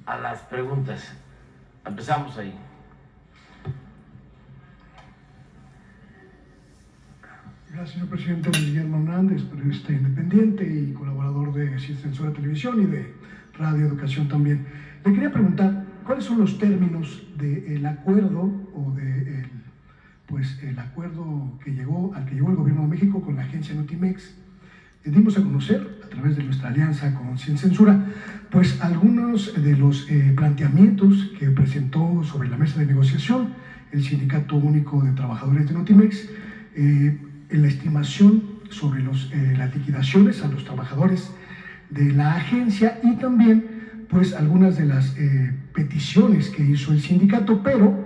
a las preguntas. Empezamos ahí. Gracias, señor presidente. Guillermo Hernández, periodista independiente y colaborador de Sin Censura Televisión y de Radio Educación también. Le quería preguntar, ¿cuáles son los términos del acuerdo o el acuerdo al que llegó el Gobierno de México con la agencia Notimex? Dimos a conocer, a través de nuestra alianza con Sin Censura, pues algunos de los planteamientos que presentó sobre la mesa de negociación el Sindicato Único de Trabajadores de Notimex, en la estimación sobre las liquidaciones a los trabajadores de la agencia y también pues algunas de las peticiones que hizo el sindicato, pero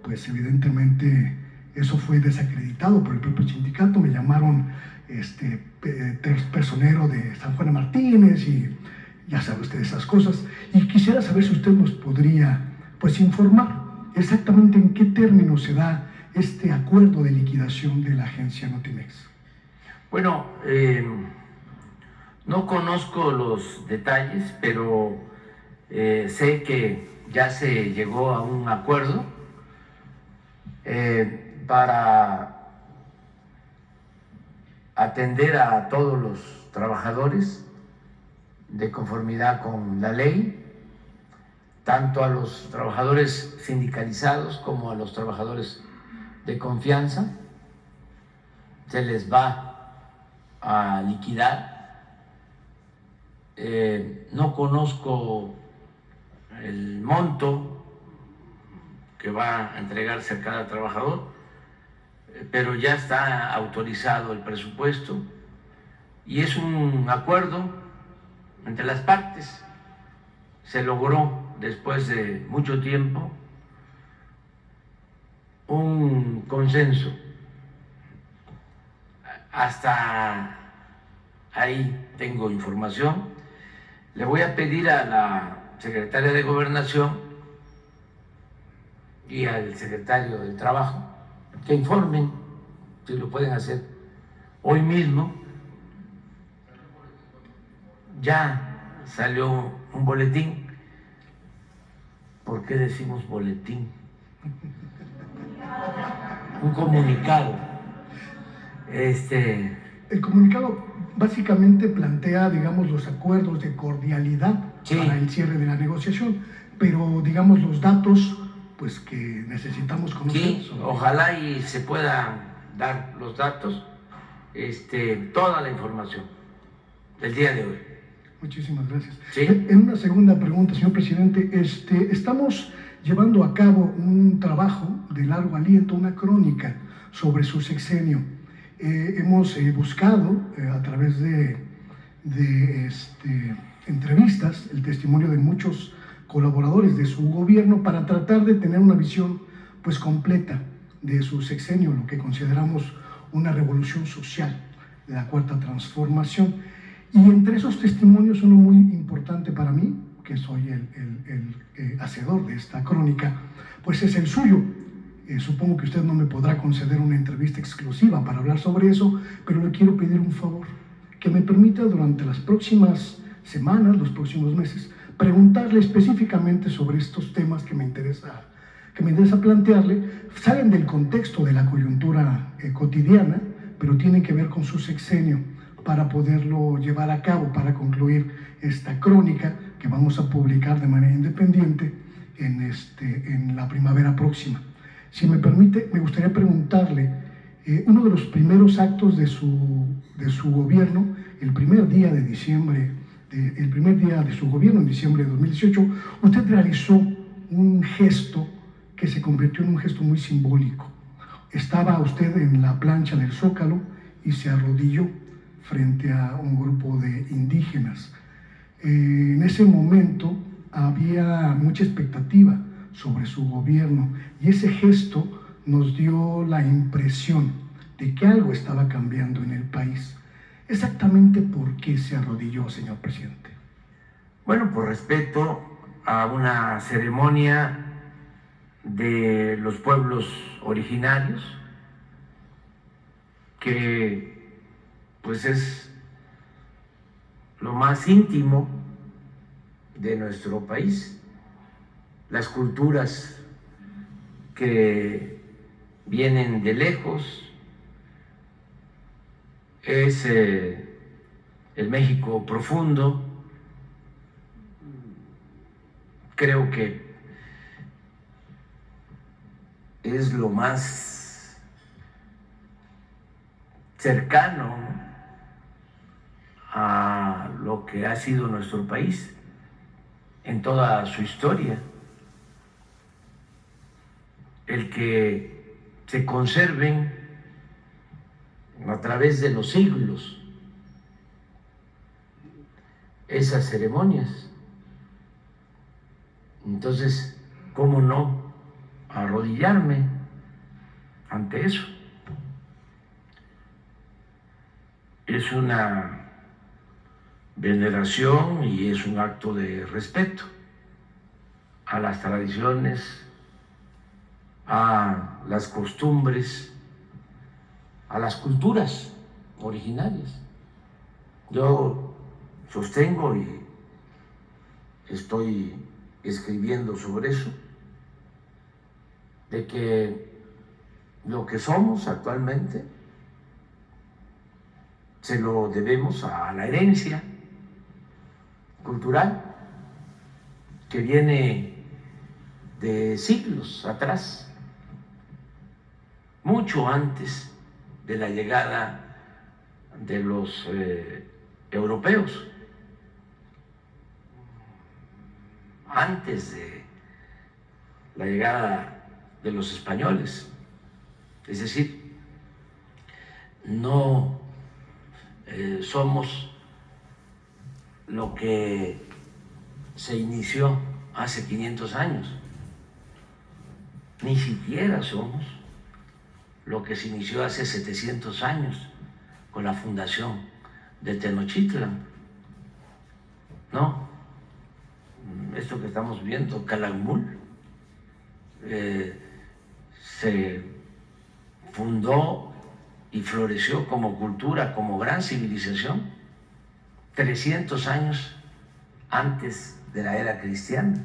pues evidentemente eso fue desacreditado por el propio sindicato. Me llamaron personero de San Juan Martínez y ya sabe usted esas cosas, y quisiera saber si usted nos podría pues informar exactamente en qué términos se da este acuerdo de liquidación de la agencia Notimex. Bueno, no conozco los detalles, pero sé que ya se llegó a un acuerdo para atender a todos los trabajadores de conformidad con la ley, tanto a los trabajadores sindicalizados como a los trabajadores de confianza. Se les va a liquidar. No conozco el monto que va a entregarse a cada trabajador, pero ya está autorizado el presupuesto y es un acuerdo entre las partes. Se logró después de mucho tiempo un consenso. Hasta ahí tengo información. Le voy a pedir a la secretaria de Gobernación y al secretario de Trabajo que informen, si lo pueden hacer hoy mismo. Ya salió un boletín. ¿Por qué decimos boletín? Un comunicado. El comunicado básicamente plantea, digamos, los acuerdos de cordialidad para el cierre de la negociación, pero, digamos, los datos pues que necesitamos conocer. Sí, ojalá y se puedan dar los datos, toda la información del día de hoy. Muchísimas gracias. ¿Sí? En una segunda pregunta, señor presidente, estamos llevando a cabo un trabajo de largo aliento, una crónica sobre su sexenio. Hemos buscado a través de entrevistas el testimonio de muchos colaboradores de su gobierno para tratar de tener una visión pues completa de su sexenio, lo que consideramos una revolución social de la Cuarta Transformación. Y entre esos testimonios, uno muy importante para mí, que soy el hacedor de esta crónica, pues es el suyo. Supongo que usted no me podrá conceder una entrevista exclusiva para hablar sobre eso, pero le quiero pedir un favor, que me permita durante las próximas semanas, los próximos meses, preguntarle específicamente sobre estos temas que me interesa plantearle. Salen del contexto de la coyuntura cotidiana, pero tienen que ver con su sexenio, para poderlo llevar a cabo, para concluir esta crónica que vamos a publicar de manera independiente en la primavera próxima. Si me permite, me gustaría preguntarle, uno de los primeros actos de su gobierno, el primer día de su gobierno en diciembre de 2018, usted realizó un gesto que se convirtió en un gesto muy simbólico. Estaba usted en la plancha del Zócalo y se arrodilló frente a un grupo de indígenas. En ese momento había mucha expectativa sobre su gobierno y ese gesto nos dio la impresión de que algo estaba cambiando en el país. Exactamente por qué se arrodilló, señor presidente. Bueno, por respeto a una ceremonia de los pueblos originarios que pues es lo más íntimo de nuestro país. las culturas que vienen de lejos, es el México profundo. Creo que es lo más cercano a lo que ha sido nuestro país en toda su historia, el que se conserven a través de los siglos esas ceremonias. Entonces, ¿cómo no arrodillarme ante eso? Es una veneración y es un acto de respeto a las tradiciones, a las costumbres, a las culturas originarias. Yo sostengo y estoy escribiendo sobre eso, de que lo que somos actualmente se lo debemos a la herencia cultural que viene de siglos atrás, mucho antes de la llegada de los europeos, antes de la llegada de los españoles. Es decir, no somos lo que se inició hace 500 años, ni siquiera somos lo que se inició hace 700 años con la fundación de Tenochtitlan. No, esto que estamos viendo, Calakmul, se fundó y floreció como cultura, como gran civilización, 300 años antes de la era cristiana.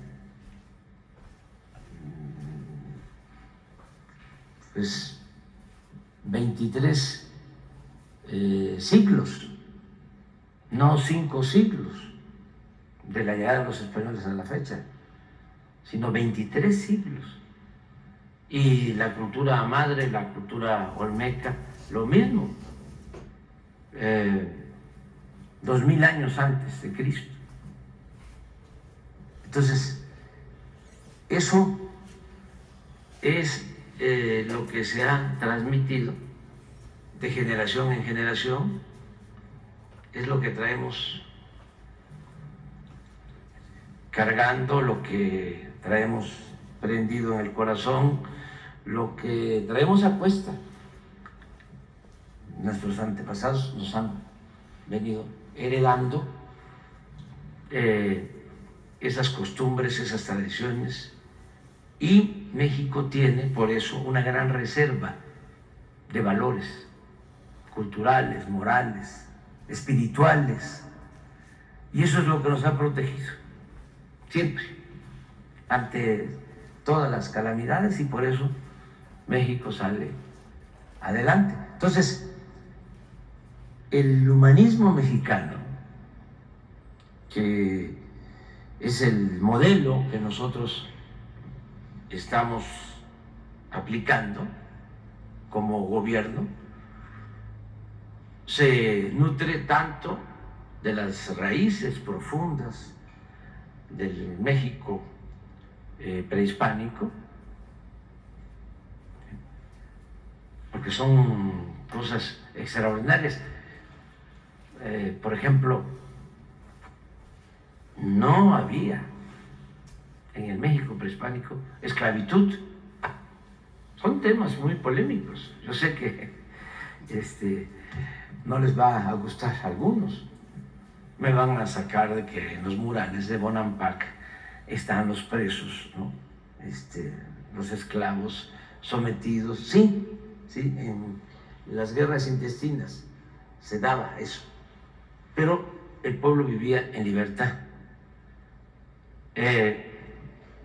Pues 23 siglos, no 5 siglos de la llegada de los españoles a la fecha, sino 23 siglos. Y la cultura madre, la cultura olmeca, lo mismo, 2000 años antes de Cristo. Entonces, eso es lo que se ha transmitido de generación en generación, es lo que traemos cargando, lo que traemos prendido en el corazón, lo que traemos a cuesta. Nuestros antepasados nos han venido heredando esas costumbres, esas tradiciones, y México tiene por eso una gran reserva de valores culturales, morales, espirituales, y eso es lo que nos ha protegido siempre ante todas las calamidades, y por eso México sale adelante. Entonces, el humanismo mexicano, que es el modelo que nosotros estamos aplicando como gobierno, se nutre tanto de las raíces profundas del México prehispánico, porque son cosas extraordinarias. Por ejemplo, no había en el México prehispánico esclavitud. Son temas muy polémicos. Yo sé que no les va a gustar a algunos. Me van a sacar de que en los murales de Bonampak están los presos, ¿no? Los esclavos sometidos. Sí, en las guerras intestinas se daba eso, pero el pueblo vivía en libertad.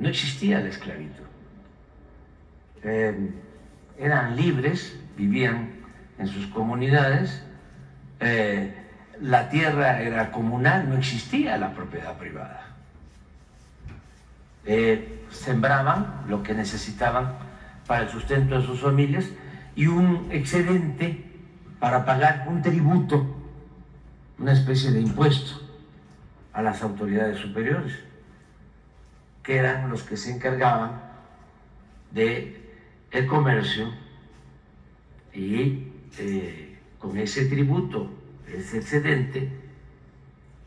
no existía la esclavitud. Eran libres, vivían en sus comunidades, la tierra era comunal, no existía la propiedad privada. Sembraban lo que necesitaban para el sustento de sus familias y un excedente para pagar un tributo, una especie de impuesto a las autoridades superiores, que eran los que se encargaban de el comercio y con ese tributo, ese excedente,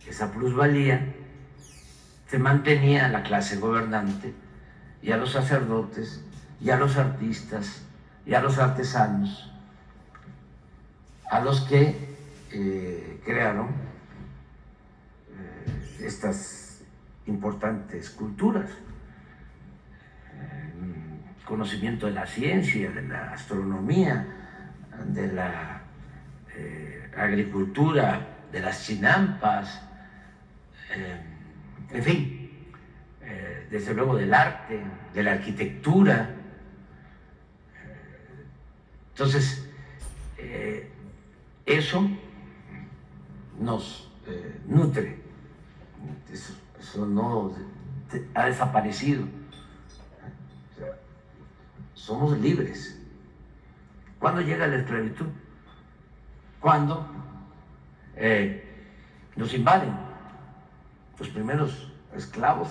esa plusvalía, se mantenía a la clase gobernante y a los sacerdotes y a los artistas y a los artesanos, a los que crearon estas importantes culturas, conocimiento de la ciencia, de la astronomía, de la agricultura, de las chinampas, en fin, desde luego del arte, de la arquitectura. Entonces, eso nos nutre, eso no ha desaparecido. Somos libres. ¿Cuándo llega la esclavitud? Cuando nos invaden. Los primeros esclavos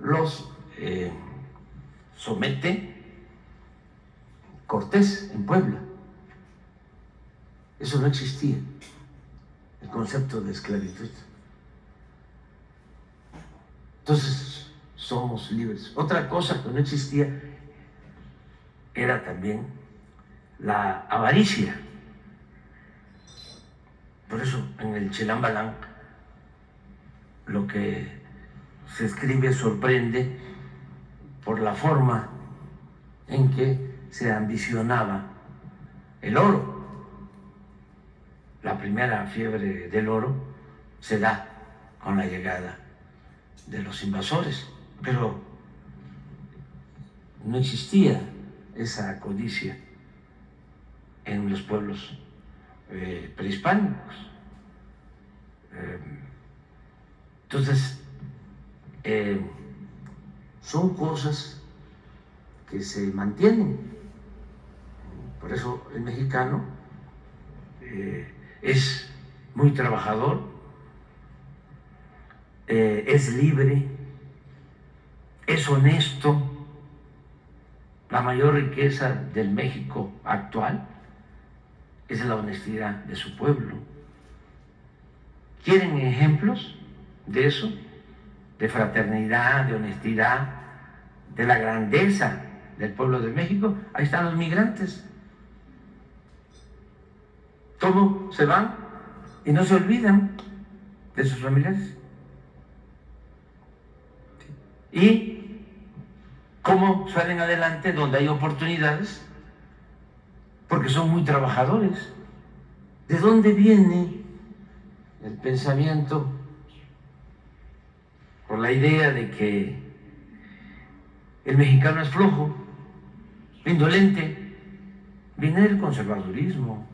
los somete Cortés en Puebla. Eso no existía, el concepto de esclavitud. Entonces, somos libres. Otra cosa que no existía era también la avaricia. Por eso en el Chilambalán lo que se escribe sorprende por la forma en que se ambicionaba el oro. La primera fiebre del oro se da con la llegada de los invasores, pero no existía esa codicia en los pueblos prehispánicos. Entonces, son cosas que se mantienen. Por eso el mexicano es muy trabajador, es libre, es honesto. La mayor riqueza del México actual es la honestidad de su pueblo. ¿Quieren ejemplos de eso? De fraternidad, de honestidad, de la grandeza del pueblo de México. Ahí están los migrantes. ¿Cómo se van y no se olvidan de sus familiares? Y cómo salen adelante donde hay oportunidades, porque son muy trabajadores. ¿De dónde viene el pensamiento por la idea de que el mexicano es flojo, indolente? Viene del conservadurismo.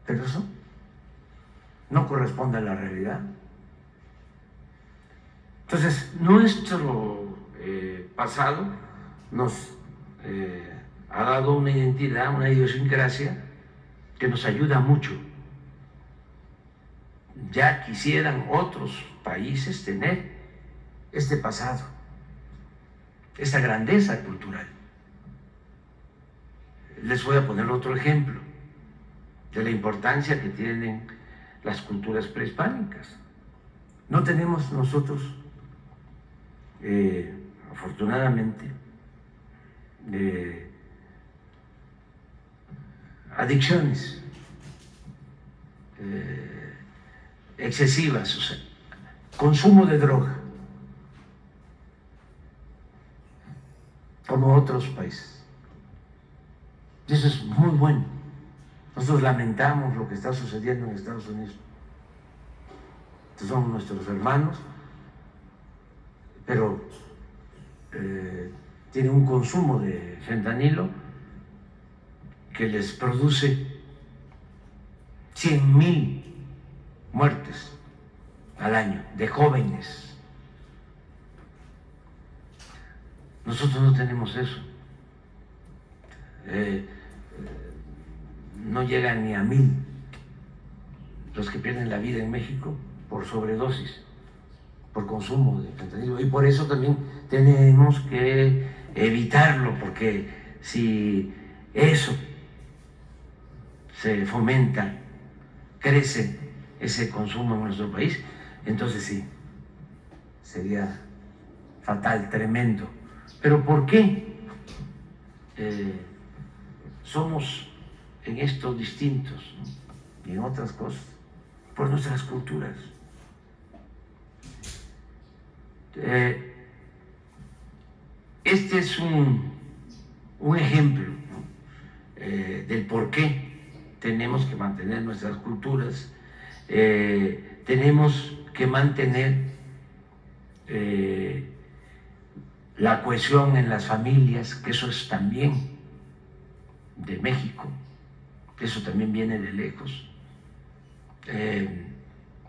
Pero eso no corresponde a la realidad. Entonces, nuestro pasado nos ha dado una identidad, una idiosincrasia que nos ayuda mucho. Ya quisieran otros países tener este pasado, esta grandeza cultural. Les voy a poner otro ejemplo de la importancia que tienen las culturas prehispánicas. No tenemos nosotros, afortunadamente, adicciones excesivas, o sea, consumo de droga, como otros países. Y eso es muy bueno. Nosotros lamentamos lo que está sucediendo en Estados Unidos. Estos son nuestros hermanos pero tienen un consumo de fentanilo que les produce 100,000 muertes al año de jóvenes. Nosotros no tenemos eso. No llegan ni a 1,000 los que pierden la vida en México por sobredosis, por consumo de fentanilo. Y por eso también tenemos que evitarlo, porque si eso se fomenta, crece ese consumo en nuestro país, entonces sí, sería fatal, tremendo. ¿Pero por qué somos en esto distintos, ¿no? Y en otras cosas? Por nuestras culturas. Este es un ejemplo, ¿no? Del por qué tenemos que mantener nuestras culturas, tenemos que mantener la cohesión en las familias, que eso es también de México, eso también viene de lejos.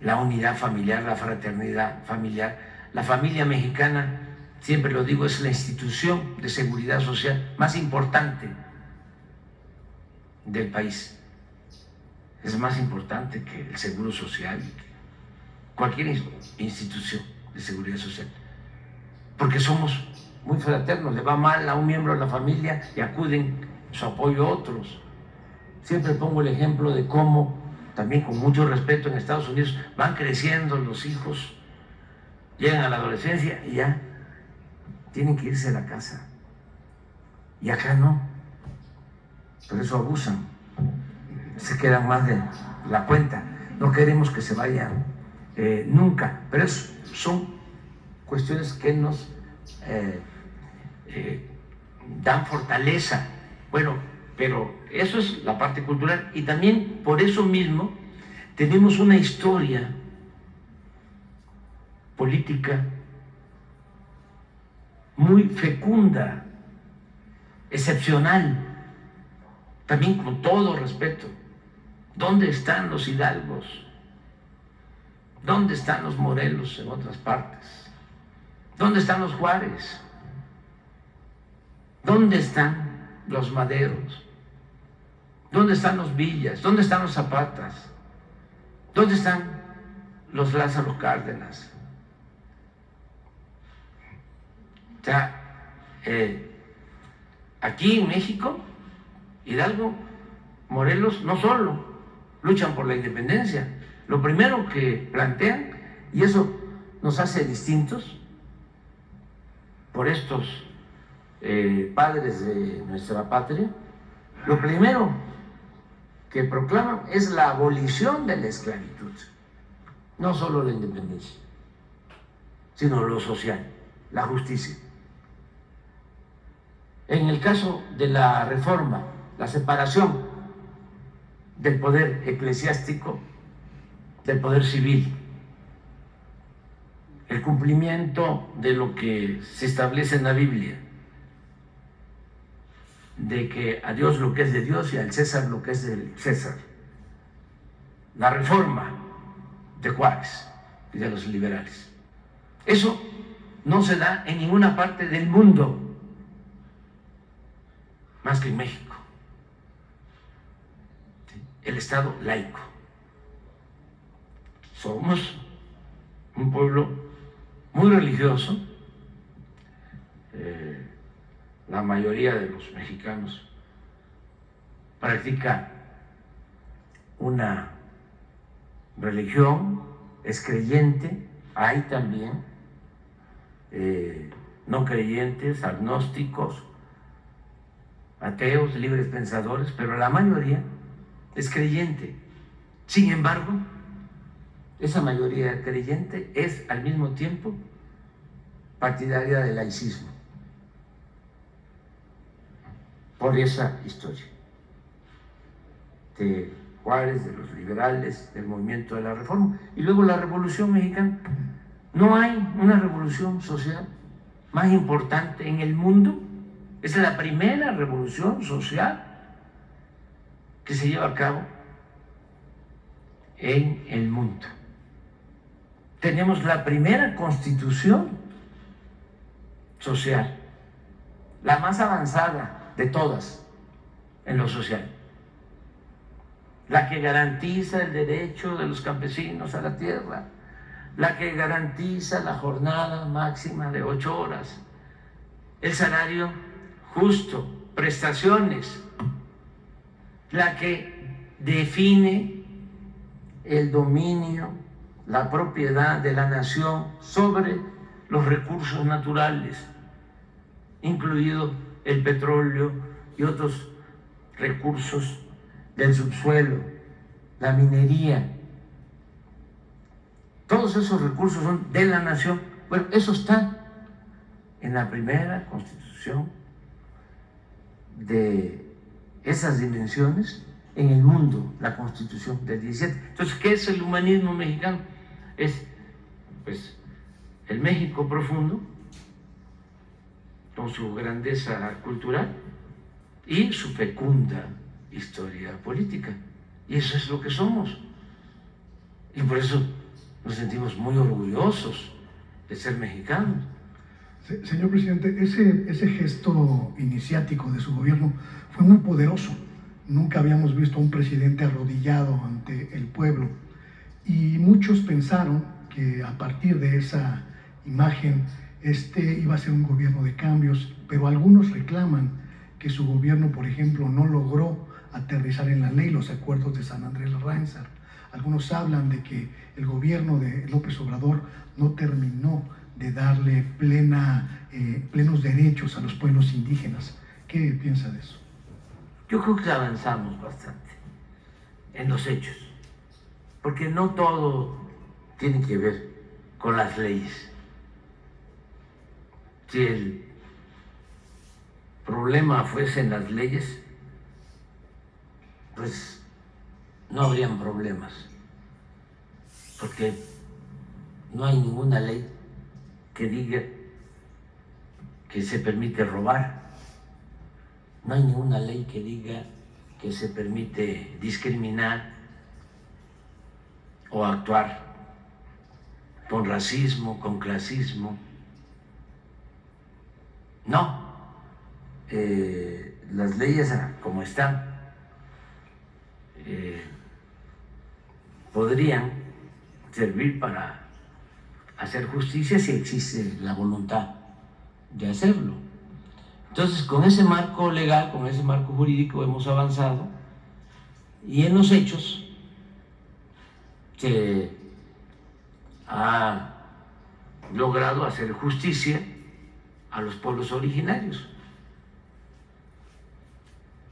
La unidad familiar, la fraternidad familiar. La familia mexicana, siempre lo digo, es la institución de seguridad social más importante del país. Es más importante que el Seguro Social, cualquier institución de seguridad social, porque somos muy fraternos. Le va mal a un miembro de la familia y acuden su apoyo a otros. Siempre pongo el ejemplo de cómo, también con mucho respeto, en Estados Unidos van creciendo los hijos, llegan a la adolescencia y ya tienen que irse a la casa. Y acá no. Por eso abusan. Se quedan más de la cuenta. No queremos que se vayan nunca. Pero eso son cuestiones que nos dan fortaleza. Bueno, pero eso es la parte cultural. Y también por eso mismo tenemos una historia política muy fecunda, excepcional, también con todo respeto. ¿Dónde están los Hidalgos? ¿Dónde están los Morelos en otras partes? ¿Dónde están los Juárez? ¿Dónde están los Maderos? ¿Dónde están los Villas? ¿Dónde están los Zapatas? ¿Dónde están los Lázaro Cárdenas? O sea, aquí en México, Hidalgo, Morelos, no solo luchan por la independencia, lo primero que plantean, y eso nos hace distintos por estos padres de nuestra patria, lo primero que proclaman es la abolición de la esclavitud, no solo la independencia, sino lo social, la justicia. En el caso de la reforma, la separación del poder eclesiástico del poder civil, el cumplimiento de lo que se establece en la Biblia, de que a Dios lo que es de Dios y al César lo que es del César. La reforma de Juárez y de los liberales. Eso no se da en ninguna parte del mundo, más que en México. El Estado laico. Somos un pueblo muy religioso. La mayoría de los mexicanos practica una religión, es creyente. Hay también no creyentes, agnósticos, ateos, libres pensadores, pero la mayoría es creyente. Sin embargo, esa mayoría creyente es al mismo tiempo partidaria del laicismo, por esa historia de Juárez, de los liberales, del movimiento de la Reforma. Y luego la Revolución Mexicana No hay una revolución social más importante en el mundo. Es la primera revolución social que se lleva a cabo en el mundo. Tenemos la primera constitución social, la más avanzada de todas en lo social, la que garantiza el derecho de los campesinos a la tierra, la que garantiza la jornada máxima de 8 horas, el salario justo, prestaciones, la que define el dominio, la propiedad de la nación sobre los recursos naturales, incluido el petróleo y otros recursos del subsuelo, la minería. Todos esos recursos son de la nación. Bueno, eso está en la primera constitución de esas dimensiones en el mundo, la Constitución del 17. Entonces, ¿qué es el humanismo mexicano? Es, pues, el México profundo, con su grandeza cultural y su fecunda historia política. Y eso es lo que somos. Y por eso nos sentimos muy orgullosos de ser mexicanos. Señor presidente, ese gesto iniciático de su gobierno fue muy poderoso. Nunca habíamos visto a un presidente arrodillado ante el pueblo. Y muchos pensaron que a partir de esa imagen iba a ser un gobierno de cambios, pero algunos reclaman que su gobierno, por ejemplo, no logró aterrizar en la ley los acuerdos de San Andrés Ránsar. Algunos hablan de que el gobierno de López Obrador no terminó de darle plenos derechos a los pueblos indígenas. ¿Qué piensa de eso? Yo creo que avanzamos bastante en los hechos, porque no todo tiene que ver con las leyes. Si el problema fuese en las leyes, pues no habrían problemas, porque no hay ninguna ley que diga que se permite robar, no hay ninguna ley que diga que se permite discriminar o actuar con racismo, con clasismo. No, las leyes como están podrían servir para hacer justicia si existe la voluntad de hacerlo. Entonces, con ese marco legal, con ese marco jurídico hemos avanzado y en los hechos se ha logrado hacer justicia a los pueblos originarios.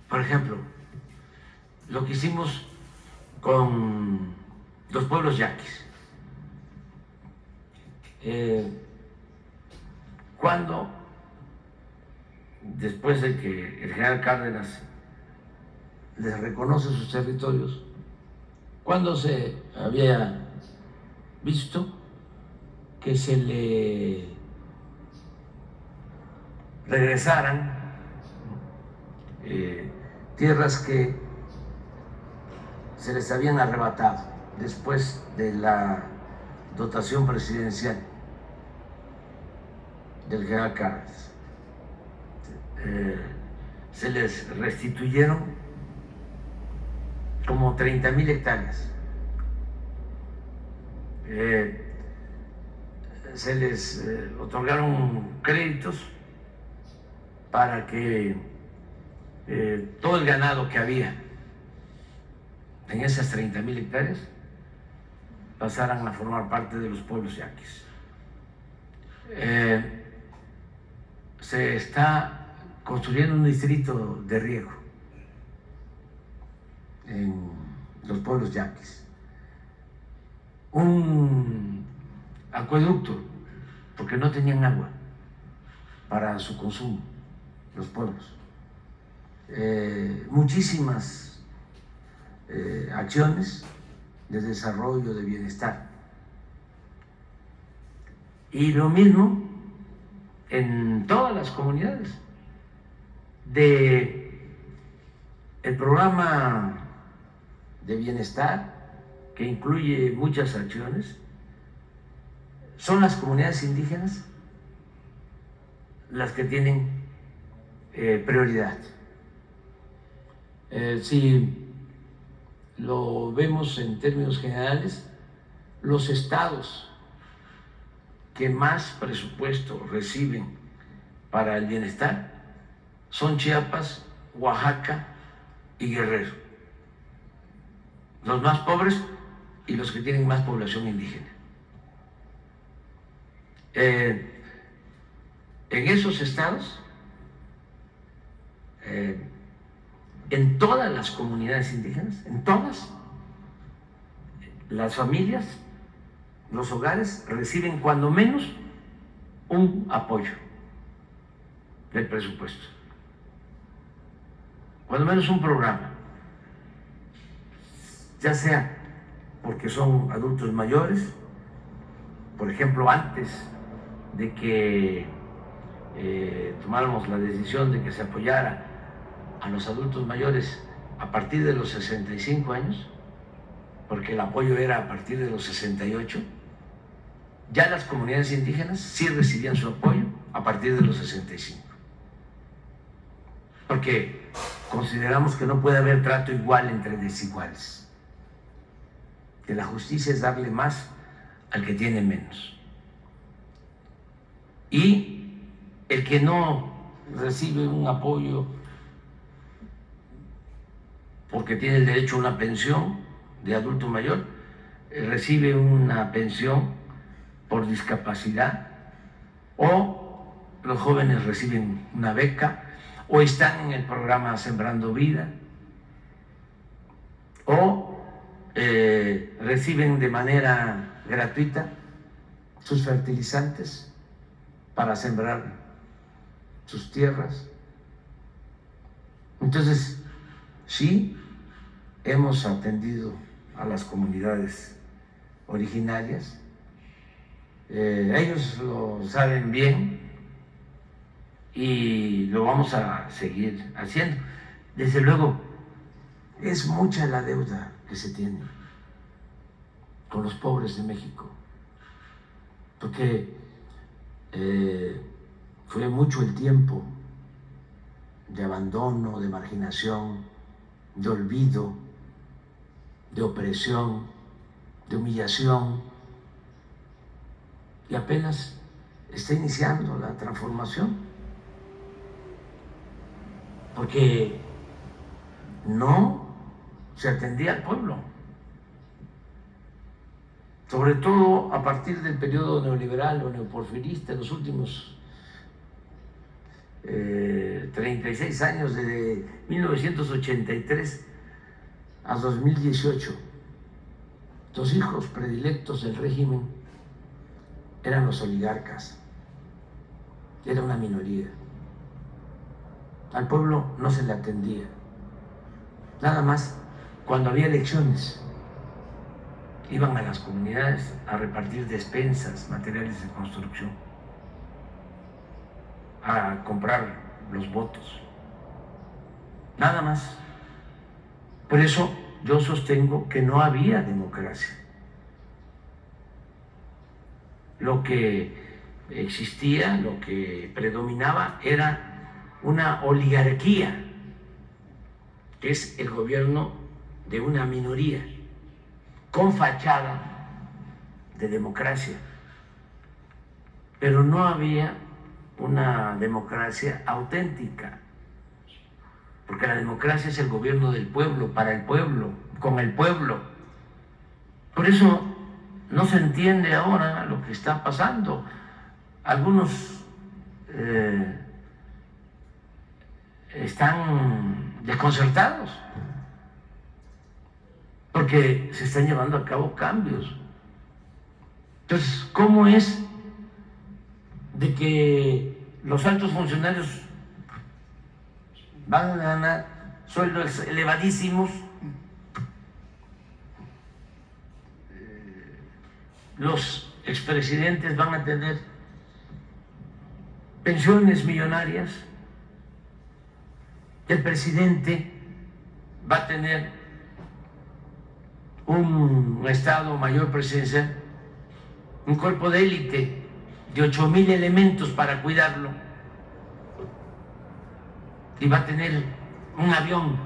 Por ejemplo, lo que hicimos con los pueblos yaquis. Cuando, después de que el general Cárdenas les reconoce sus territorios, cuando se había visto que se le regresaran tierras que se les habían arrebatado después de la dotación presidencial del general Cárdenas. Se les restituyeron como 30,000 hectáreas. Se les otorgaron créditos para que todo el ganado que había en esas 30,000 hectáreas pasaran a formar parte de los pueblos yaquis. Se está construyendo un distrito de riego en los pueblos yaquis, un acueducto, porque no tenían agua para su consumo los pueblos. Muchísimas acciones de desarrollo, de bienestar. Y lo mismo en todas las comunidades. De el programa de bienestar, que incluye muchas acciones, son las comunidades indígenas las que tienen prioridad. Si lo vemos en términos generales, los estados que más presupuesto reciben para el bienestar son Chiapas, Oaxaca y Guerrero. Los más pobres y los que tienen más población indígena. En esos estados, en todas las comunidades indígenas, en todas, las familias, los hogares reciben cuando menos un apoyo del presupuesto, cuando menos un programa, ya sea porque son adultos mayores, por ejemplo, antes de que tomáramos la decisión de que se apoyara a los adultos mayores a partir de los 65 años, porque el apoyo era a partir de los 68, ya las comunidades indígenas sí recibían su apoyo a partir de los 65. Porque consideramos que no puede haber trato igual entre desiguales, que la justicia es darle más al que tiene menos. Y el que no recibe un apoyo porque tiene el derecho a una pensión de adulto mayor, recibe una pensión por discapacidad, o los jóvenes reciben una beca, o están en el programa Sembrando Vida, o reciben de manera gratuita sus fertilizantes para sembrar sus tierras. Entonces, sí, hemos atendido a las comunidades originarias, ellos lo saben bien y lo vamos a seguir haciendo. Desde luego, es mucha la deuda que se tiene con los pobres de México, porque fue mucho el tiempo de abandono, de marginación, de olvido, de opresión, de humillación, y apenas está iniciando la transformación, porque no se atendía al pueblo, sobre todo a partir del periodo neoliberal o neoporfirista, en los últimos 36 años, desde 1983 a 2018, los hijos predilectos del régimen eran los oligarcas, era una minoría. Al pueblo no se le atendía, nada más cuando había elecciones. Iban a las comunidades a repartir despensas, materiales de construcción, a comprar los votos, nada más. Por eso yo sostengo que no había democracia. Lo que existía, lo que predominaba era una oligarquía, que es el gobierno de una minoría, con fachada de democracia, pero no había una democracia auténtica, porque la democracia es el gobierno del pueblo, para el pueblo, con el pueblo. Por eso no se entiende ahora lo que está pasando. Algunos están desconcertados porque se están llevando a cabo cambios. Entonces, ¿cómo es de que los altos funcionarios van a ganar sueldos elevadísimos, los expresidentes van a tener pensiones millonarias, el presidente va a tener un Estado Mayor Presidencial, un cuerpo de élite de 8,000 elementos para cuidarlo, y va a tener un avión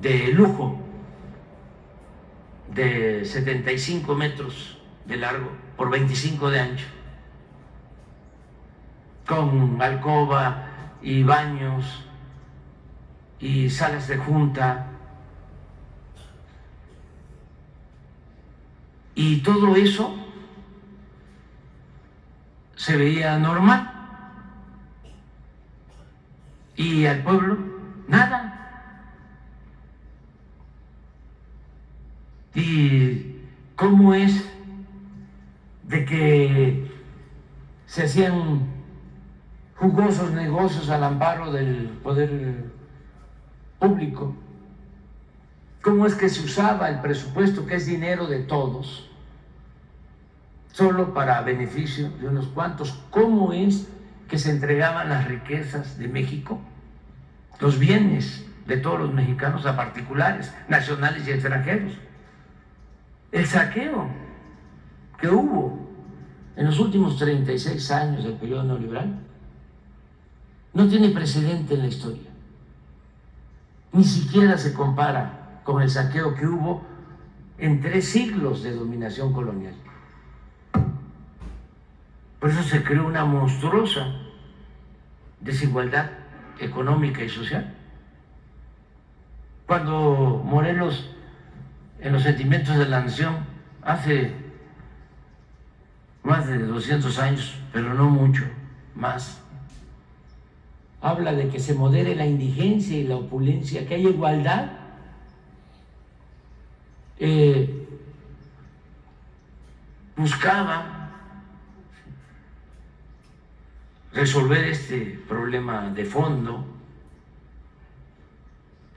de lujo de 75 metros de largo por 25 de ancho, con alcoba y baños y salas de junta, y todo eso se veía normal, y al pueblo nada. ¿Y cómo es de que se hacían jugosos negocios al amparo del poder público? ¿Cómo es que se usaba el presupuesto, que es dinero de todos, solo para beneficio de unos cuantos? ¿Cómo es que se entregaban las riquezas de México, los bienes de todos los mexicanos, a particulares, nacionales y extranjeros? El saqueo que hubo en los últimos 36 años del periodo neoliberal no tiene precedente en la historia. Ni siquiera se compara con el saqueo que hubo en 3 siglos de dominación colonial. Por eso se creó una monstruosa desigualdad económica y social. Cuando Morelos, en los sentimientos de la nación, hace más de 200 años, pero no mucho más, habla de que se modere la indigencia y la opulencia, que haya igualdad, buscaba resolver este problema de fondo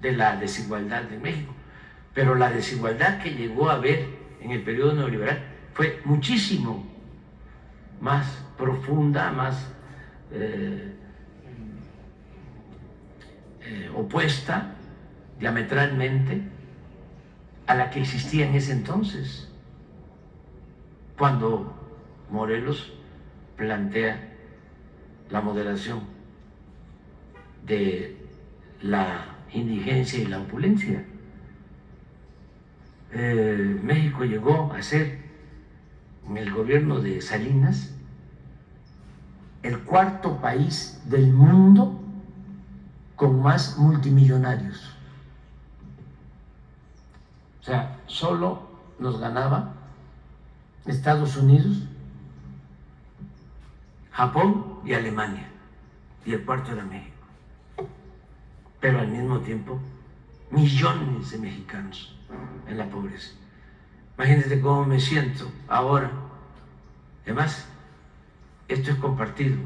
de la desigualdad de México. Pero la desigualdad que llegó a haber en el periodo neoliberal fue muchísimo más profunda, más opuesta diametralmente a la que existía en ese entonces, cuando Morelos plantea la moderación de la indigencia y la opulencia. México llegó a ser, en el gobierno de Salinas, el 4º país del mundo con más multimillonarios. O sea, solo nos ganaba Estados Unidos, Japón y Alemania, y el 4º era México. Pero al mismo tiempo, millones de mexicanos en la pobreza. Imagínate cómo me siento ahora. Además, esto es compartido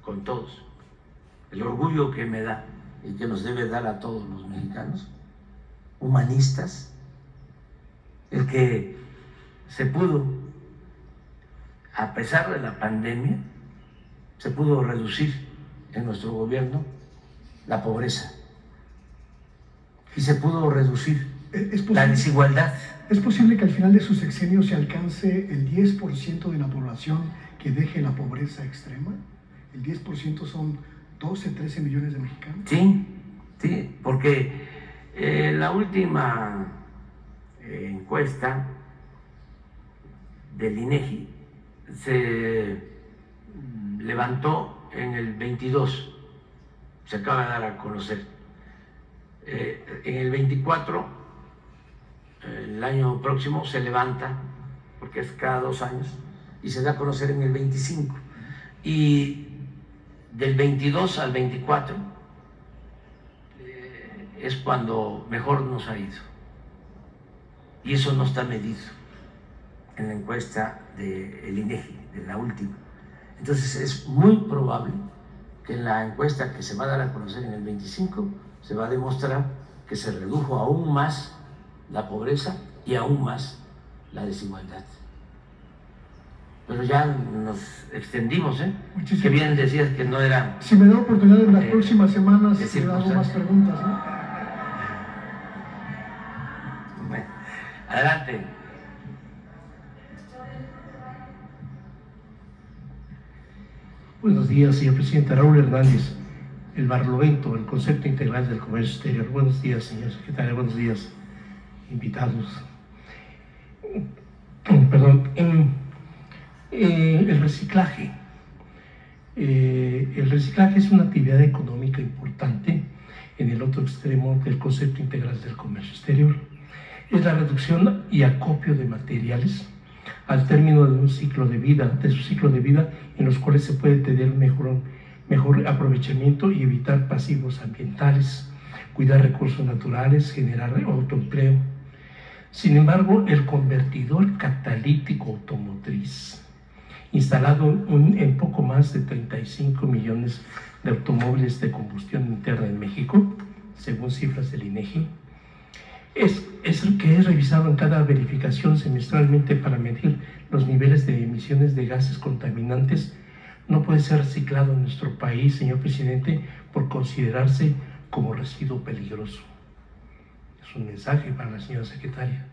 con todos. El orgullo que me da y que nos debe dar a todos los mexicanos, humanistas, el que se pudo, a pesar de la pandemia, se pudo reducir en nuestro gobierno la pobreza y se pudo reducir la desigualdad. ¿Es posible que al final de su sexenio se alcance el 10% de la población que deje la pobreza extrema? El 10% son 12, 13 millones de mexicanos. Sí, porque la última encuesta del INEGI se levantó en el 22, se acaba de dar a conocer. En el 24, el año próximo, se levanta, porque es cada 2 años, y se da a conocer en el 25. Y del 22 al 24 es cuando mejor nos ha ido. Y eso no está medido en la encuesta del INEGI, de la última. Entonces es muy probable que en la encuesta que se va a dar a conocer en el 25 se va a demostrar que se redujo aún más la pobreza y aún más la desigualdad. Pero ya nos extendimos, ¿eh? Muchísimas Que bien decías que no era... Si me da oportunidad en las próximas semanas, decir, le hago más preguntas, ¿no? Bueno, adelante. Buenos días, señor presidente. Raúl Hernández, el Barlovento, el concepto integral del comercio exterior. Buenos días, señor secretario. Buenos días, invitados. Perdón. El reciclaje. El reciclaje es una actividad económica importante en el otro extremo del concepto integral del comercio exterior. Es la reducción y acopio de materiales al término de un ciclo de vida, de su ciclo de vida, en los cuales se puede tener un mejor aprovechamiento y evitar pasivos ambientales, cuidar recursos naturales, generar autoempleo. Sin embargo, el convertidor catalítico automotriz, instalado en poco más de 35 millones de automóviles de combustión interna en México, según cifras del INEGI, es el que es revisado en cada verificación semestralmente para medir los niveles de emisiones de gases contaminantes. No puede ser reciclado en nuestro país, señor presidente, por considerarse como residuo peligroso. Es un mensaje para la señora secretaria.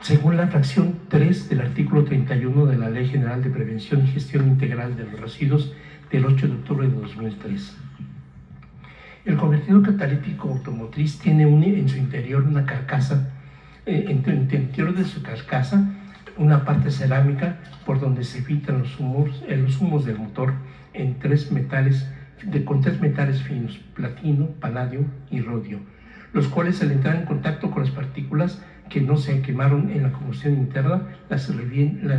Según la fracción 3 del artículo 31 de la Ley General de Prevención y Gestión Integral de los Residuos del 8 de octubre de 2003. El convertidor catalítico automotriz tiene en su interior una carcasa, en el interior de su carcasa, una parte cerámica por donde se filtran los humos del motor con tres metales finos, platino, paladio y rodio, los cuales al entrar en contacto con las partículas que no se quemaron en la combustión interna, las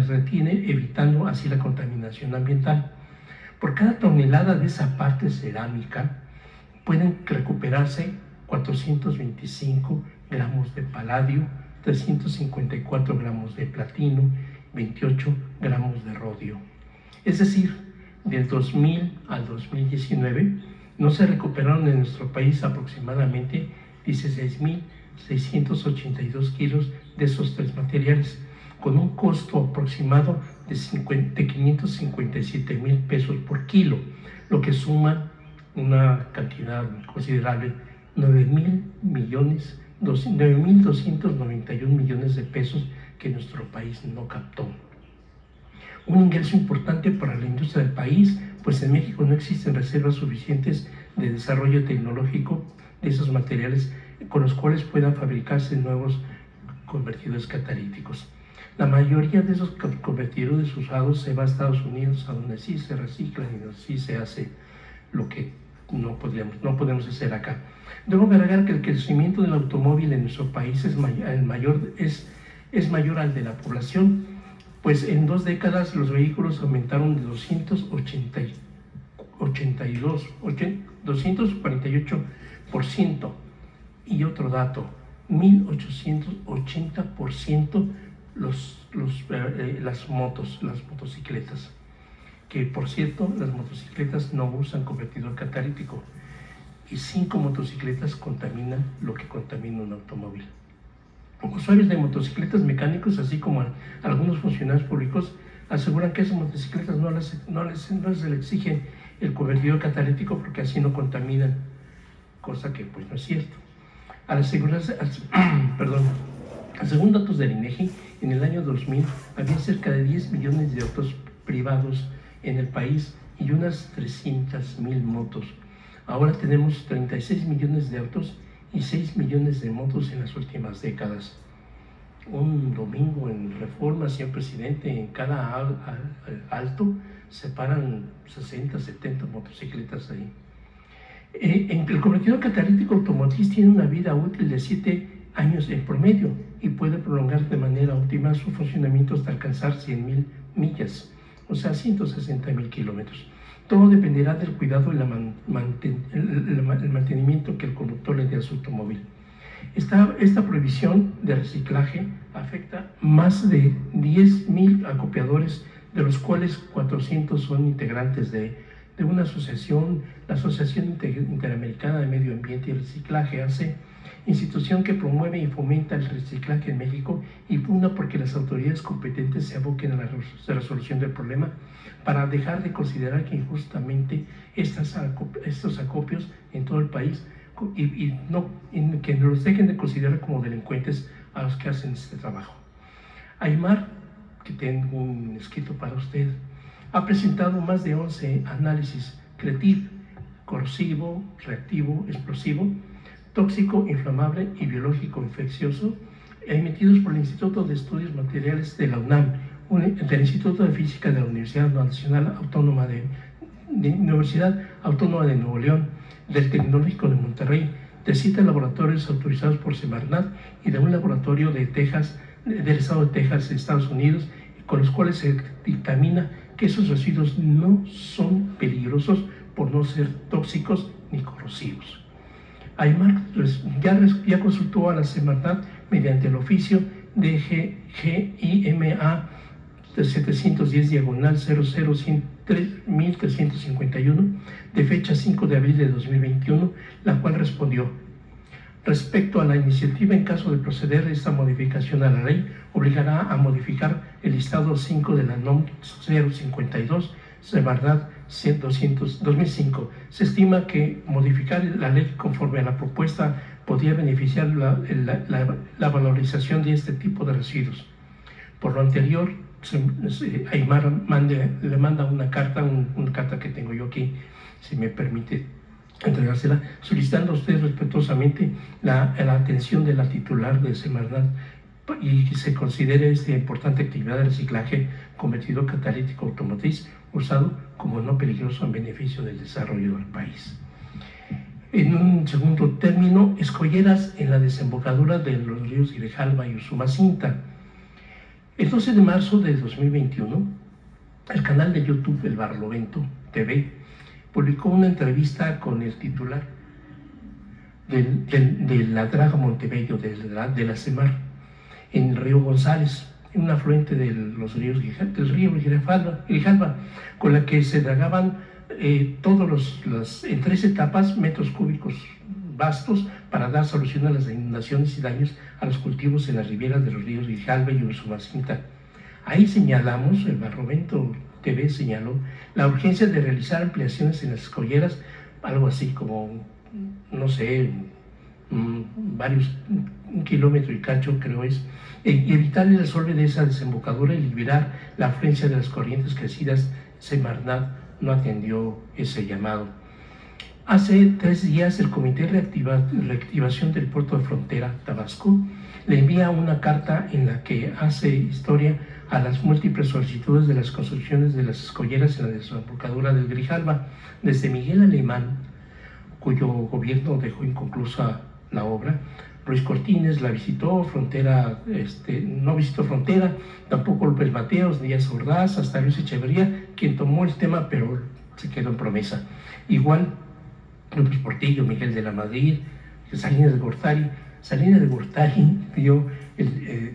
retiene, evitando así la contaminación ambiental. Por cada tonelada de esa parte cerámica pueden recuperarse 425 gramos de paladio, 354 gramos de platino, 28 gramos de rodio. Es decir, del 2000 al 2019 no se recuperaron en nuestro país aproximadamente 16.682 kilos de esos tres materiales, con un costo aproximado de 557,000 pesos por kilo, lo que suma una cantidad considerable, 9.291 millones de pesos que nuestro país no captó. Un ingreso importante para la industria del país, pues en México no existen reservas suficientes de desarrollo tecnológico de esos materiales con los cuales puedan fabricarse nuevos convertidores catalíticos. La mayoría de esos convertidores usados se va a Estados Unidos, a donde sí se reciclan y donde sí se hace lo que no podemos hacer acá. Debo agregar que el crecimiento del automóvil en nuestro país es mayor al de la población, pues en 2 décadas los vehículos aumentaron de 248%. Y otro dato, 1.880% las motocicletas. Que por cierto, las motocicletas no usan convertidor catalítico y 5 motocicletas contaminan lo que contamina un automóvil. Usuarios de motocicletas mecánicos, así como algunos funcionarios públicos, aseguran que esas motocicletas no se les exigen el convertidor catalítico porque así no contaminan, cosa que pues no es cierto. Según datos del INEGI, en el año 2000 había cerca de 10 millones de autos privados en el país y unas 300,000 motos. Ahora tenemos 36 millones de autos y 6 millones de motos en las últimas décadas. Un domingo en Reforma, señor presidente, en cada alto se paran 60, 70 motocicletas ahí. El convertidor catalítico automotriz tiene una vida útil de 7 años en promedio y puede prolongar de manera óptima su funcionamiento hasta alcanzar 100,000 millas, o sea, 160,000 kilómetros. Todo dependerá del cuidado y el mantenimiento que el conductor le dé a su automóvil. Esta prohibición de reciclaje afecta más de 10,000 acopiadores, de los cuales 400 son integrantes de una asociación, la Asociación Interamericana de Medio Ambiente y Reciclaje, ACE, institución que promueve y fomenta el reciclaje en México y pugna porque las autoridades competentes se aboquen a la resolución del problema para dejar de considerar que injustamente estos acopios en todo el país y que no los dejen de considerar como delincuentes a los que hacen este trabajo. Aymar, que tengo un escrito para usted, ha presentado más de 11 análisis creativo, corrosivo, reactivo, explosivo, tóxico, inflamable y biológico infeccioso, emitidos por el Instituto de Estudios Materiales de la UNAM, del Instituto de Física de la Universidad Nacional Autónoma de Nuevo León, del Tecnológico de Monterrey, de 7 laboratorios autorizados por Semarnat y de un laboratorio de Texas, del estado de Texas, Estados Unidos, con los cuales se dictamina que esos residuos no son peligrosos por no ser tóxicos ni corrosivos. Aymar ya consultó a la Semarnat mediante el oficio de GIMA 710/001351 de fecha 5 de abril de 2021, la cual respondió: respecto a la iniciativa, en caso de proceder esta modificación a la ley, obligará a modificar el listado 5 de la NOM 052, Semarnat 2005. Se estima que modificar la ley conforme a la propuesta podría beneficiar la valorización de este tipo de residuos. Por lo anterior, Aymar le manda una carta que tengo yo aquí, si me permite entregársela, solicitando a usted respetuosamente la atención de la titular de Semarnat y que se considere esta importante actividad de reciclaje convertido catalítico automotriz usado como no peligroso en beneficio del desarrollo del país. En un segundo término, escolleras en la desembocadura de los ríos Grijalva y Usumacinta. El 12 de marzo de 2021, el canal de YouTube El Barlovento TV publicó una entrevista con el titular de la Draga Montebello de la Semar en el río González, en un afluente del río Grijalva, con la que se dragaban en 3 etapas metros cúbicos vastos para dar solución a las inundaciones y daños a los cultivos en las riberas de los ríos Grijalva y Usumacinta. Ahí señalamos, el Barlovento TV señaló la urgencia de realizar ampliaciones en las escolleras, algo así como, no sé, un kilómetro y cacho creo es, y evitar el resolve de esa desembocadura y liberar la afluencia de las corrientes crecidas. Semarnat no atendió ese llamado. Hace 3 días el Comité de Reactivación del Puerto de Frontera, Tabasco, le envía una carta en la que hace historia a las múltiples solicitudes de las construcciones de las escolleras en la desembocadura del Grijalva, desde Miguel Alemán, cuyo gobierno dejó inconclusa la obra. Ruiz Cortines la visitó, no visitó Frontera, tampoco López Mateos, Díaz Ordaz, hasta Luis Echeverría, quien tomó el tema, pero se quedó en promesa. Igual López Portillo, Miguel de la Madrid, Salinas de Gortari. Salinas de Gortari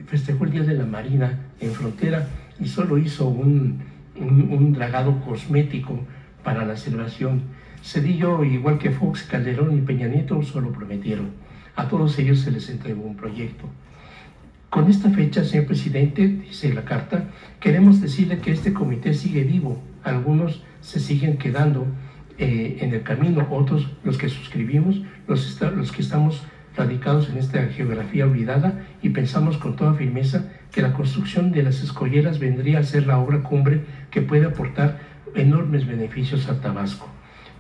festejó el Día de la Marina en Frontera y solo hizo un dragado cosmético para la celebración. Cedillo, igual que Fox, Calderón y Peña Nieto, solo prometieron. A todos ellos se les entregó un proyecto. Con esta fecha, señor presidente, dice la carta, queremos decirle que este comité sigue vivo. Algunos se siguen quedando en el camino, otros, los que suscribimos, los que estamos radicados en esta geografía olvidada, y pensamos con toda firmeza que la construcción de las escolleras vendría a ser la obra cumbre que puede aportar enormes beneficios a Tabasco,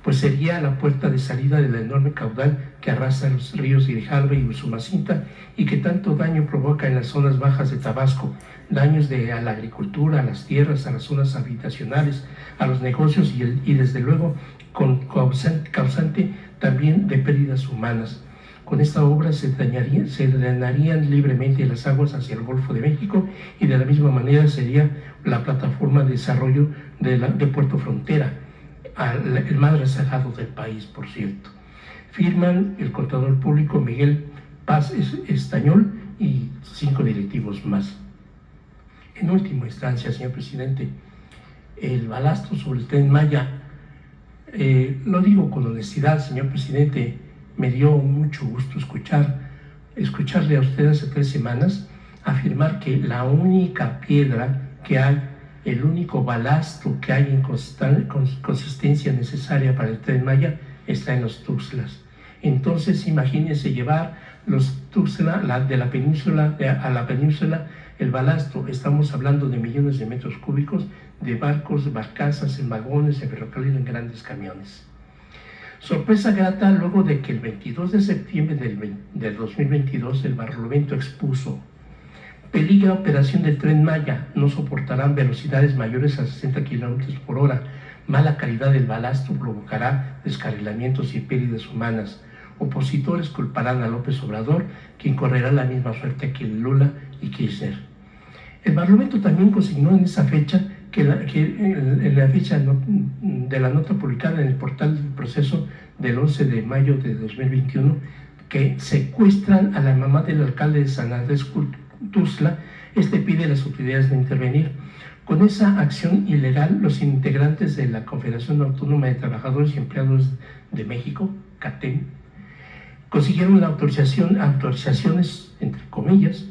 pues sería la puerta de salida del enorme caudal que arrasa los ríos Grijalva y Usumacinta y que tanto daño provoca en las zonas bajas de Tabasco, daños a la agricultura, a las tierras, a las zonas habitacionales, a los negocios y desde luego causante también de pérdidas humanas. Con esta obra se drenarían libremente las aguas hacia el Golfo de México y de la misma manera sería la plataforma de desarrollo de Puerto Frontera, el más rezagado del país, por cierto. Firman el contador público Miguel Paz Estañol y 5 directivos más. En última instancia, señor presidente, el balasto sobre el Tren Maya, lo digo con honestidad, señor presidente, me dio mucho gusto escuchar escucharle a usted hace 3 semanas afirmar que la única piedra que hay, el único balasto que hay en consistencia necesaria para el Tren Maya está en los Tuxtlas. Entonces imagínense llevar los Tuxtla de la península a la península, el balasto, estamos hablando de millones de metros cúbicos de barcos, barcazas, en vagones, en ferrocarril, en grandes camiones. Sorpresa grata luego de que el 22 de septiembre del 2022 el Barlovento expuso: peligra operación del Tren Maya, no soportarán velocidades mayores a 60 km por hora, mala calidad del balasto provocará descarrilamientos y pérdidas humanas. Opositores culparán a López Obrador, quien correrá la misma suerte que Lula y Kirchner. El Barlovento también consignó en esa fecha en la fecha de la nota publicada en el portal del Proceso del 11 de mayo de 2021, que secuestran a la mamá del alcalde de San Andrés Tuxtla. Este pide a las autoridades de intervenir. Con esa acción ilegal, los integrantes de la Confederación Autónoma de Trabajadores y Empleados de México, CATEM, consiguieron autorizaciones, entre comillas,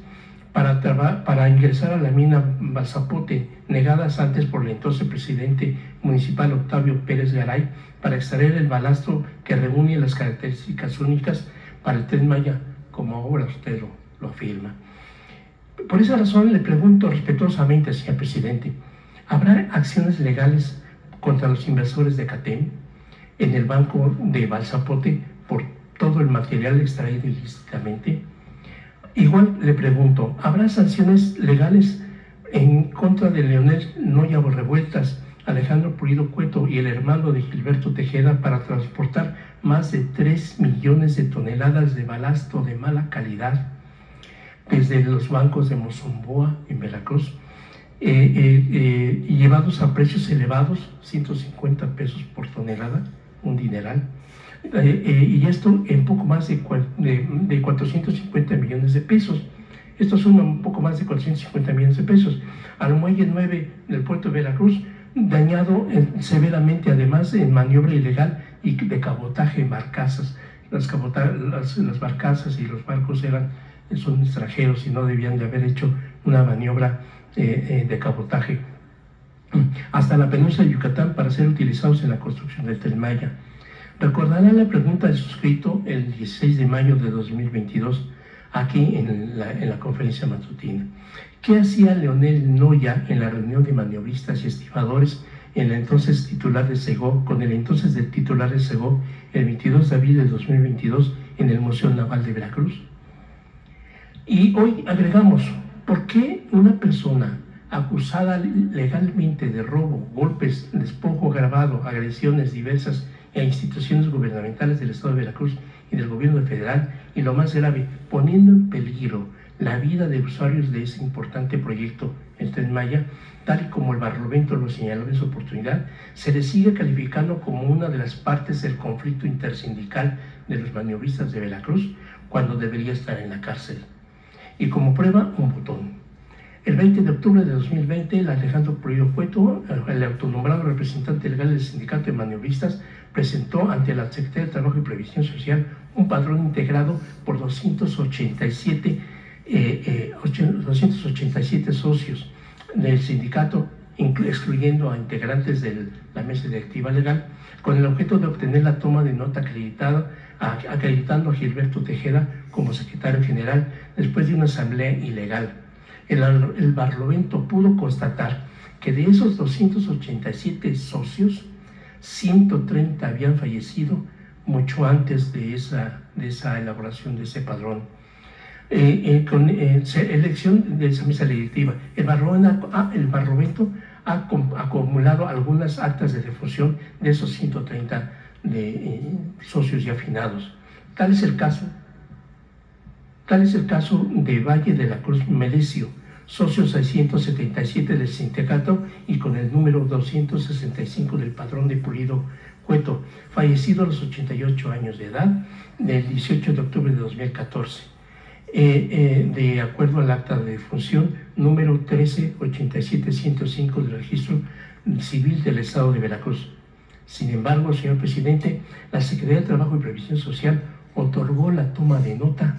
para ingresar a la mina Balsapote, negadas antes por el entonces presidente municipal Octavio Pérez Garay, para extraer el balasto que reúne las características únicas para el Tren Maya, como ahora usted lo afirma. Por esa razón le pregunto respetuosamente, señor presidente, ¿habrá acciones legales contra los inversores de CATEM en el banco de Balsapote por todo el material extraído ilícitamente? Igual le pregunto, ¿habrá sanciones legales en contra de Leonel Noya Revueltas, Alejandro Pulido Cueto y el hermano de Gilberto Tejeda para transportar más de 3 millones de toneladas de balasto de mala calidad desde los bancos de Mozamboa en Veracruz, y llevados a precios elevados, 150 pesos por tonelada, un dineral? Y esto en poco más de 450 millones de pesos. Esto suma un poco más de 450 millones de pesos. Al muelle 9 del puerto de Veracruz, dañado severamente, además en maniobra ilegal y de cabotaje en barcazas. Las barcazas y los barcos son extranjeros y no debían de haber hecho una maniobra de cabotaje hasta la península de Yucatán para ser utilizados en la construcción del Tren Maya. Recordará la pregunta del suscrito el 16 de mayo de 2022 aquí en la conferencia matutina. ¿Qué hacía Leonel Noya en la reunión de maniobristas y estibadores con el entonces titular de SEGO el 22 de abril de 2022 en el Museo Naval de Veracruz? Y hoy agregamos, ¿por qué una persona acusada legalmente de robo, golpes, despojo agravado, agresiones diversas a instituciones gubernamentales del Estado de Veracruz y del gobierno federal, y lo más grave, poniendo en peligro la vida de usuarios de ese importante proyecto, el Tren Maya, tal y como el Barlovento lo señaló en su oportunidad, se le sigue calificando como una de las partes del conflicto intersindical de los maniobristas de Veracruz, cuando debería estar en la cárcel? Y como prueba, un botón. El 20 de octubre de 2020, el Alejandro Pulido Cueto, el autonombrado representante legal del sindicato de maniobristas, presentó ante la Secretaría de Trabajo y Previsión Social un padrón integrado por 287 socios del sindicato, excluyendo a integrantes de la mesa directiva legal, con el objeto de obtener la toma de nota acreditando a Gilberto Tejeda como secretario general después de una asamblea ilegal. El Barlovento pudo constatar que de esos 287 socios, 130 habían fallecido mucho antes de esa elaboración de ese padrón. Con elección de esa mesa directiva, el Barlovento ha acumulado algunas actas de defunción de esos 130 socios ya finados. Tal es el caso de Valle de la Cruz Melesio, socio 677 del sindicato y con el número 265 del padrón de Pulido Cueto, fallecido a los 88 años de edad, del 18 de octubre de 2014, de acuerdo al acta de defunción número 1387105 del Registro Civil del Estado de Veracruz. Sin embargo, señor presidente, la Secretaría de Trabajo y Previsión Social otorgó la toma de nota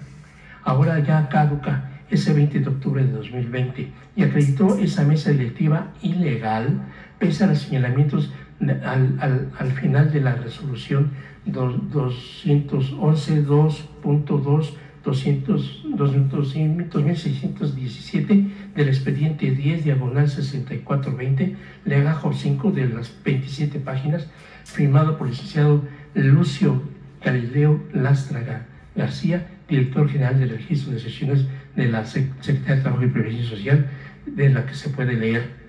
ahora ya caduca ese 20 de octubre de 2020, y acreditó esa mesa directiva ilegal pese a los señalamientos al final de la resolución 211.2.2.2617 del expediente 10/6420, legajo 5 de las 27 páginas, firmado por el licenciado Lucio Galileo Lastra García, director general del Registro de Sesiones de la Secretaría de Trabajo y Previsión Social, de la que se puede leer.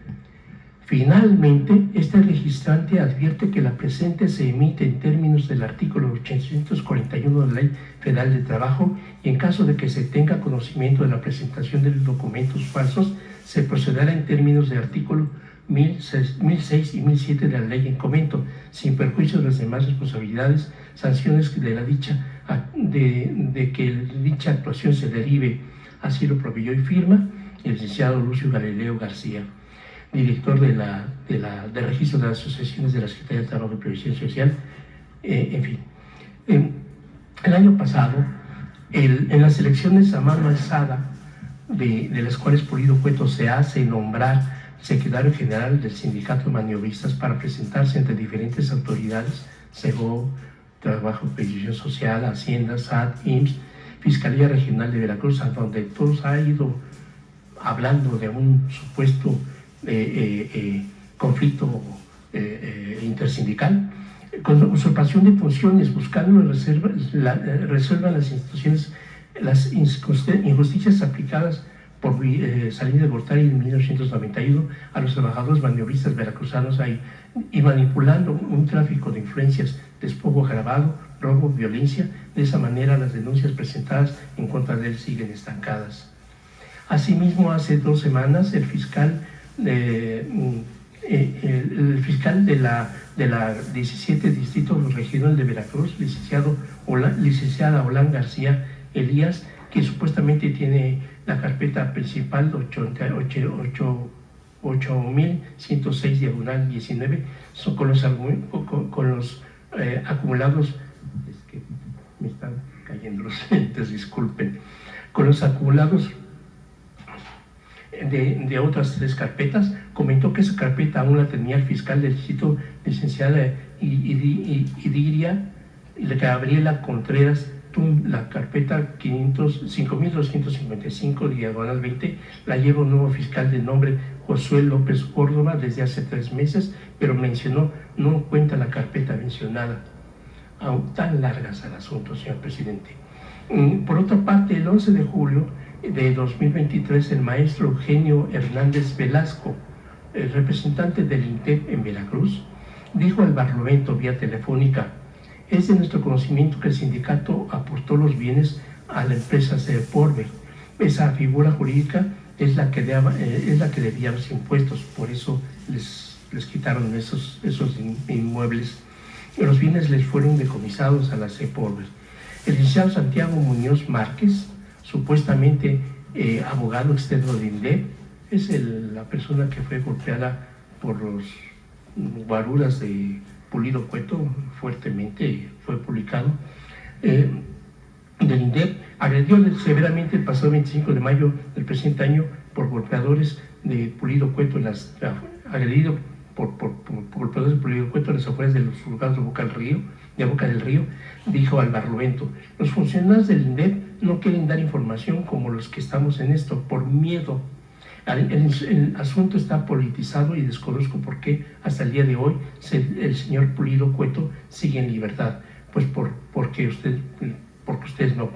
Finalmente, este registrante advierte que la presente se emite en términos del artículo 841 de la Ley Federal de Trabajo, y en caso de que se tenga conocimiento de la presentación de documentos falsos, se procederá en términos del artículo 1006 y 1007 de la Ley en comento, sin perjuicio de las demás responsabilidades, sanciones de que dicha actuación se derive. Así lo proveyó y firma el licenciado Lucio Galileo García, director del Registro de las Asociaciones de la Secretaría de Trabajo y Previsión Social. En fin, el año pasado, en las elecciones a mano alzada, de las cuales Pulido Cueto se hace nombrar secretario general del Sindicato de Maniobristas para presentarse ante diferentes autoridades, SEGO, Trabajo y Previsión Social, Hacienda, SAT, IMSS, Fiscalía Regional de Veracruz, a donde todos ha ido hablando de un supuesto conflicto intersindical, con usurpación de funciones, buscando resuelvan las instituciones las injusticias aplicadas por Salinas de Gortari en 1991 a los trabajadores maniobristas veracruzanos ahí, y manipulando un tráfico de influencias, despojo agravado, robo, violencia. De esa manera las denuncias presentadas en contra de él siguen estancadas. Asimismo, hace 2 semanas el fiscal de la 17 Distrito Regional de Veracruz, licenciada Olán García Elías, que supuestamente tiene la carpeta principal 8106/19, son con los acumulados, es que me están cayendo los lentes, disculpen, con los acumulados de otras 3 carpetas. Comentó que esa carpeta aún la tenía el fiscal del distrito, licenciada Idiria Gabriela Contreras Tum. La carpeta 5255/20 la lleva un nuevo fiscal de nombre Josué López Córdoba desde hace 3 meses, pero mencionó no cuenta la carpeta mencionada. Aún tan largas al asunto, señor presidente. Por otra parte, el 11 de julio de 2023, el maestro Eugenio Hernández Velasco, el representante del INTEP en Veracruz, dijo al Parlamento vía telefónica: es de nuestro conocimiento que el sindicato aportó los bienes a la empresa Sedeporve. Esa figura jurídica es la que debía los impuestos, por eso les quitaron esos inmuebles. Los bienes les fueron decomisados a la Sedeporve. El licenciado Santiago Muñoz Márquez, supuestamente abogado externo de INDEP, es la persona que fue golpeada por los guaruras de Pulido Cueto, fuertemente, fue publicado, del INDEP, agredió severamente el pasado 25 de mayo del presente año por golpeadores de Pulido Cueto, agredido por golpeadores de Pulido Cueto en las afueras de los juzgados de Boca del Río, dijo al Barlovento: los funcionarios del INDEP no quieren dar información como los que estamos en esto, por miedo. El asunto está politizado y desconozco por qué hasta el día de hoy el señor Pulido Cueto sigue en libertad. Pues porque ustedes no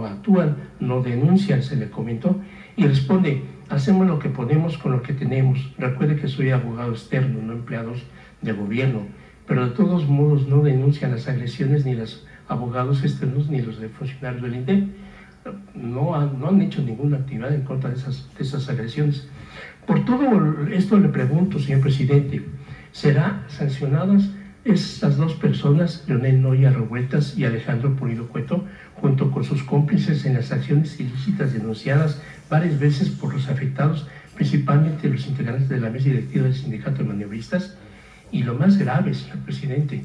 actúan, no denuncian, se le comentó, y responde: hacemos lo que podemos con lo que tenemos. Recuerde que soy abogado externo, no empleados de gobierno, pero de todos modos no denuncian las agresiones ni los abogados externos ni los de funcionarios del INDEP. No han hecho ninguna actividad en contra de esas agresiones. Por todo esto le pregunto, señor presidente, ¿serán sancionadas estas 2 personas, Leonel Noya Revueltas y Alejandro Pulido Cueto, junto con sus cómplices en las acciones ilícitas denunciadas varias veces por los afectados, principalmente los integrantes de la mesa directiva del Sindicato de Maniobristas? Y lo más grave, señor presidente,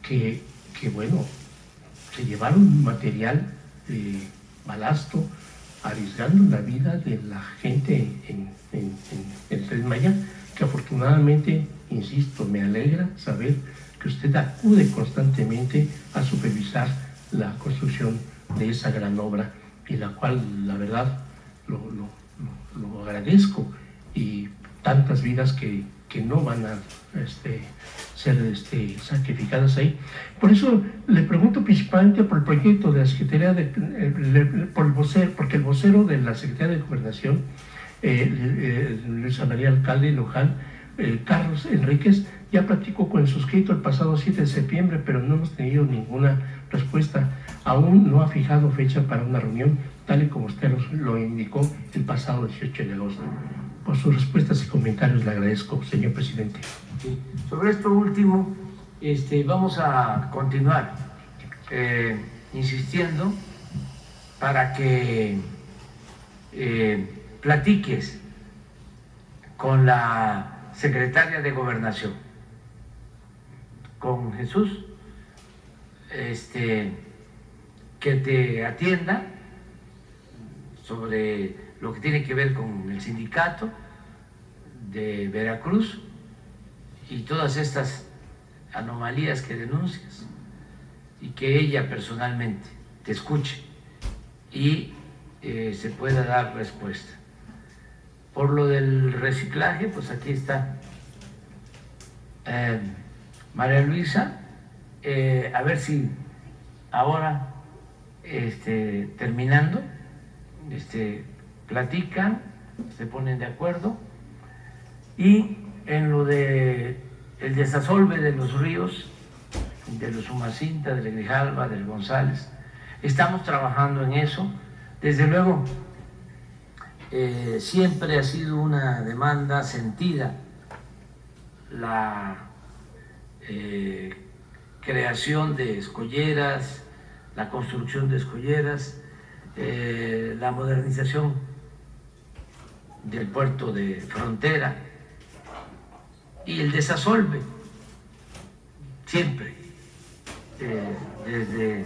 que bueno, se llevaron material balasto, arriesgando la vida de la gente en el Tren Maya, que afortunadamente, insisto, me alegra saber que usted acude constantemente a supervisar la construcción de esa gran obra, y la cual, la verdad, lo agradezco, y tantas vidas que no van a ser sacrificadas ahí. Por eso le pregunto principalmente por el proyecto de la Secretaría por el vocero, porque el vocero de la Secretaría de Gobernación, Luis María Alcalde Luján, Carlos Enríquez, ya platicó con el suscrito el pasado 7 de septiembre, pero no hemos tenido ninguna respuesta. Aún no ha fijado fecha para una reunión, tal y como usted lo indicó el pasado 18 de agosto. Por sus respuestas y comentarios le agradezco, señor presidente. Sí. Sobre esto último, vamos a continuar insistiendo para que platiques con la secretaria de Gobernación, con Jesús, que te atienda sobre lo que tiene que ver con el sindicato de Veracruz y todas estas anomalías que denuncias, y que ella personalmente te escuche y se pueda dar respuesta. Por lo del reciclaje, pues aquí está María Luisa, a ver si ahora, terminando, platican, se ponen de acuerdo, y en lo de el desasolve de los ríos, de los Umacinta, del Grijalva, del González, estamos trabajando en eso. Desde luego, siempre ha sido una demanda sentida la creación de escolleras, la construcción de escolleras, la modernización del puerto de frontera y el desasolve, siempre, desde